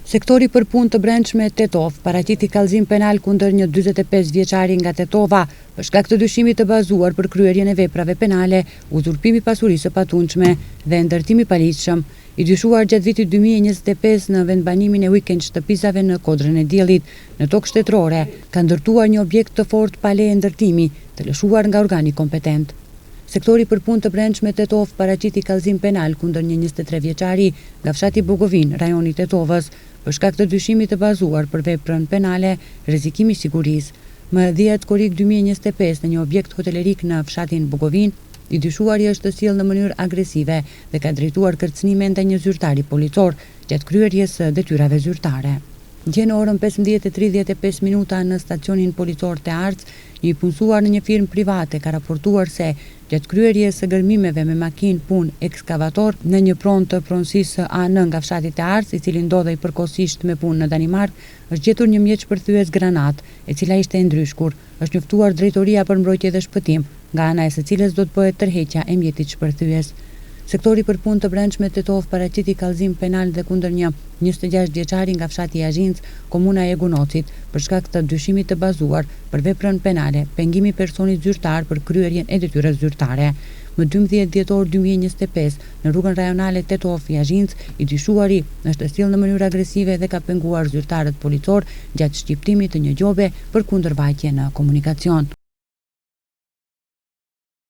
Sektori për punë të brendshme Tetov paraqiti kallëzim penal kundër një 45 vjeçari nga Tetova për shkak të dyshimit të bazuar për kryerjen e veprave penale, uzurpimi pasurisë së patundshme dhe ndërtimi i paligjshëm, i dyshuar gjatë vitit 2025 në vendbanimin e weekend shtëpisave në Kodrën e Diellit, në tokë shtetërore, ka ndërtuar një objekt të fortë pa leje ndërtimi, të lëshuar nga organi kompetent. Sektori për punë të brendshme Tetov paraqiti kallëzim penal kundër një 23 vjeçari nga fshati Bugovin, rajoni Tetovës, për shkak të dyshimit të bazuar për veprën penale, rrezikimi i sigurisë. Më 10 korrik 2025 në një objekt hotelerik në fshatin Bugovin, i dyshuari është të sjellë në mënyrë agresive dhe ka drejtuar kërcënime ndaj një zyrtari policor gjatë kryerjes së detyrave zyrtare. Dje në orën 15:35 në stacionin policor të Arc, një punësuar në një firmë private ka raportuar se gjatë kryerjes së gërmimeve me makinë punë ekskavator në një pronë të pronësisë A1 nga fshati të Arc, i cili ndodhej përkohësisht me punë në Danimark, është gjetur një mjet shpërthyes granat, e cila ishte e ndryshkur. Është njoftuar drejtoria për mbrojtje dhe shpëtim, nga ana e së cilës do të bëhet tërheqja e mjetit shpërthyes. Sektori për punë të brendshme Tetov paraqiti kallëzim penal dhe kundër një 26 vjeçari nga fshati Azhinc, komuna e Egunocit, për shkak të dyshimit të bazuar për veprën penale, pengimi personit zyrtar për kryerjen e detyrës zyrtare. Më 12 dhjetor 2025, në rrugën rajonale Tetov i Azhinc, i dyshuari është të sjellë në mënyrë agresive dhe ka penguar zyrtarët policor gjatë shqiptimit të një gjobe për kundërvajtje në komunikacion.